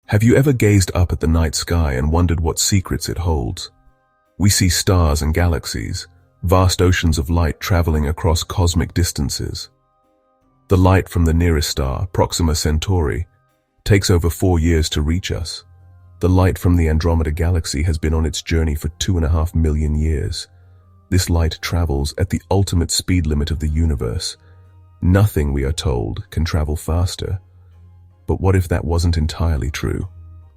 Have you ever gazed up at the night sky and wondered what secrets it holds? We see stars and galaxies, vast oceans of light traveling across cosmic distances. The light from the nearest star, Proxima Centauri, takes over 4 years to reach us. The light from the Andromeda Galaxy has been on its journey for 2.5 million years. This light travels at the ultimate speed limit of the universe. Nothing, we are told, can travel faster. But what if that wasn't entirely true?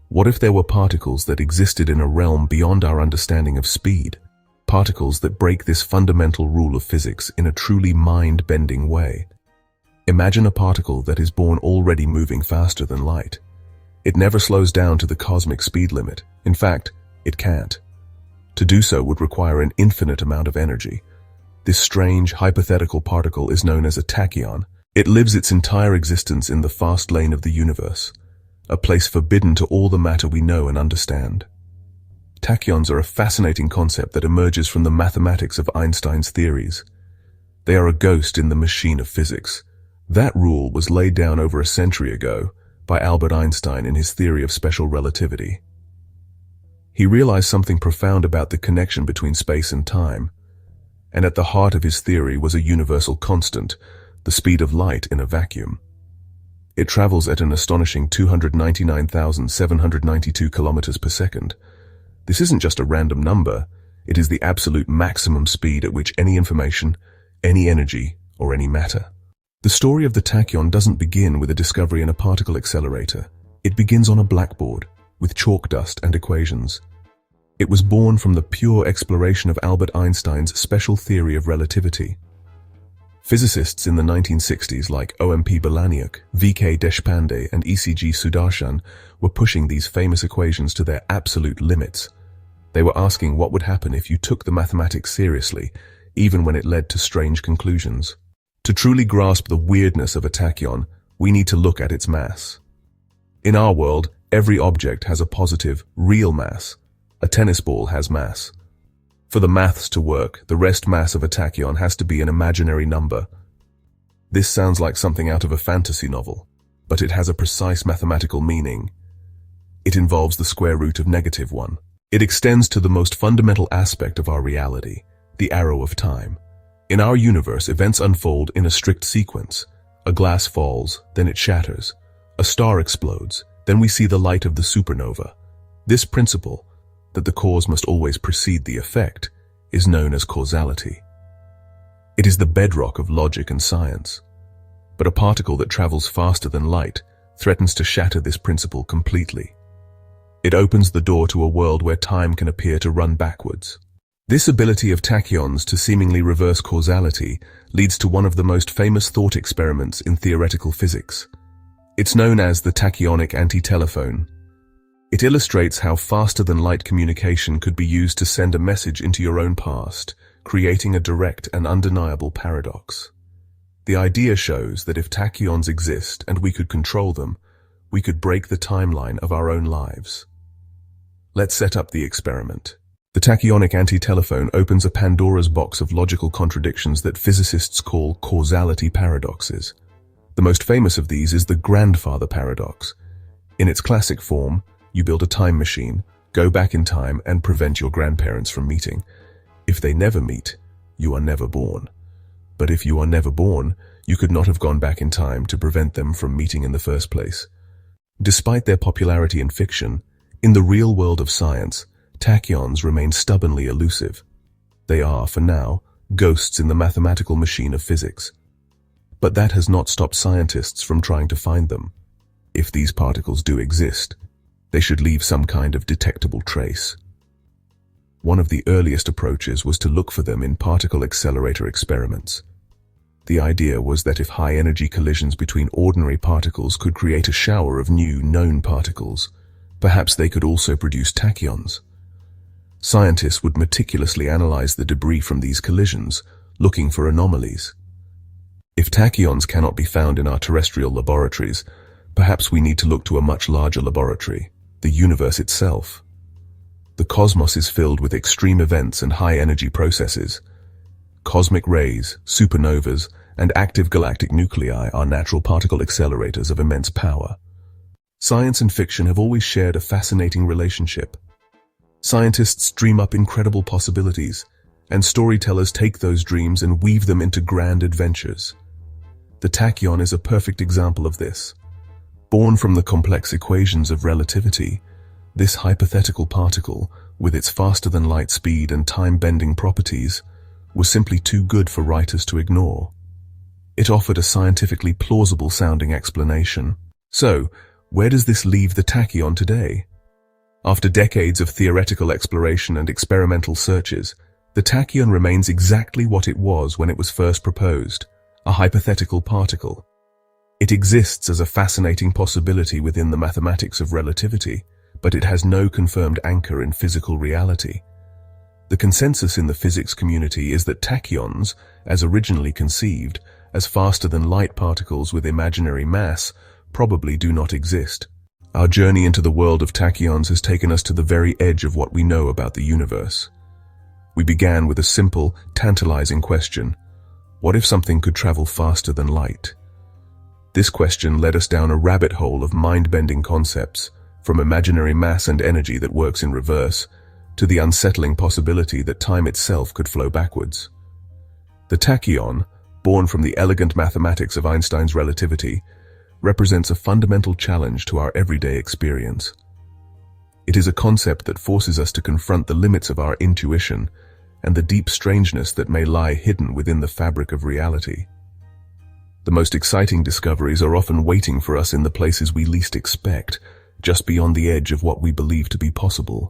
What if there were particles that existed in a realm beyond our understanding of speed? Particles that break this fundamental rule of physics in a truly mind-bending way. Imagine a particle that is born already moving faster than light. It never slows down to the cosmic speed limit. In fact, it can't. To do so would require an infinite amount of energy. This strange, hypothetical particle is known as a tachyon. It lives its entire existence in the fast lane of the universe, a place forbidden to all the matter we know and understand. Tachyons are a fascinating concept that emerges from the mathematics of Einstein's theories. They are a ghost in the machine of physics. That rule was laid down over a century ago by Albert Einstein in his theory of special relativity. He realized something profound about the connection between space and time, and at the heart of his theory was a universal constant, the speed of light in a vacuum. It travels at an astonishing 299,792 kilometers per second. This isn't just a random number, it is the absolute maximum speed at which any information, any energy, or any matter. The story of the tachyon doesn't begin with a discovery in a particle accelerator. It begins on a blackboard, with chalk dust and equations. It was born from the pure exploration of Albert Einstein's special theory of relativity. Physicists in the 1960s like O.M.P. Belaniuk, V.K. Deshpande, and E.C.G. Sudarshan were pushing these famous equations to their absolute limits. They were asking what would happen if you took the mathematics seriously, even when it led to strange conclusions. To truly grasp the weirdness of a tachyon, we need to look at its mass. In our world, every object has a positive, real mass. A tennis ball has mass. For the maths to work, the rest mass of a tachyon has to be an imaginary number. This sounds like something out of a fantasy novel, but it has a precise mathematical meaning. It involves the square root of -1. It extends to the most fundamental aspect of our reality, the arrow of time. In our universe, events unfold in a strict sequence. A glass falls, then it shatters. A star explodes, then we see the light of the supernova. This principle, that the cause must always precede the effect, is known as causality. It is the bedrock of logic and science. But a particle that travels faster than light threatens to shatter this principle completely. It opens the door to a world where time can appear to run backwards. This ability of tachyons to seemingly reverse causality leads to one of the most famous thought experiments in theoretical physics. It's known as the Tachyonic Antitelephone. It illustrates how faster-than-light communication could be used to send a message into your own past, creating a direct and undeniable paradox. The idea shows that if tachyons exist and we could control them, we could break the timeline of our own lives. Let's set up the experiment. The Tachyonic Antitelephone opens a Pandora's box of logical contradictions that physicists call causality paradoxes. The most famous of these is the grandfather paradox. In its classic form, you build a time machine, go back in time, and prevent your grandparents from meeting. If they never meet, you are never born. But if you are never born, you could not have gone back in time to prevent them from meeting in the first place. Despite their popularity in fiction, in the real world of science, tachyons remain stubbornly elusive. They are, for now, ghosts in the mathematical machine of physics. But that has not stopped scientists from trying to find them. If these particles do exist, they should leave some kind of detectable trace. One of the earliest approaches was to look for them in particle accelerator experiments. The idea was that if high-energy collisions between ordinary particles could create a shower of new, known particles, perhaps they could also produce tachyons. Scientists would meticulously analyze the debris from these collisions, looking for anomalies. If tachyons cannot be found in our terrestrial laboratories, perhaps we need to look to a much larger laboratory, the universe itself. The cosmos is filled with extreme events and high-energy processes. Cosmic rays, supernovas, and active galactic nuclei are natural particle accelerators of immense power. Science and fiction have always shared a fascinating relationship. Scientists dream up incredible possibilities, and storytellers take those dreams and weave them into grand adventures. The tachyon is a perfect example of this. Born from the complex equations of relativity, this hypothetical particle, with its faster-than-light speed and time-bending properties, was simply too good for writers to ignore. It offered a scientifically plausible-sounding explanation. So, where does this leave the tachyon today? After decades of theoretical exploration and experimental searches, the tachyon remains exactly what it was when it was first proposed, a hypothetical particle. It exists as a fascinating possibility within the mathematics of relativity, but it has no confirmed anchor in physical reality. The consensus in the physics community is that tachyons, as originally conceived, as faster-than-light particles with imaginary mass, probably do not exist. Our journey into the world of tachyons has taken us to the very edge of what we know about the universe. We began with a simple, tantalizing question: what if something could travel faster than light? This question led us down a rabbit hole of mind-bending concepts, from imaginary mass and energy that works in reverse, to the unsettling possibility that time itself could flow backwards. The tachyon, born from the elegant mathematics of Einstein's relativity, represents a fundamental challenge to our everyday experience. It is a concept that forces us to confront the limits of our intuition and the deep strangeness that may lie hidden within the fabric of reality. The most exciting discoveries are often waiting for us in the places we least expect, just beyond the edge of what we believe to be possible.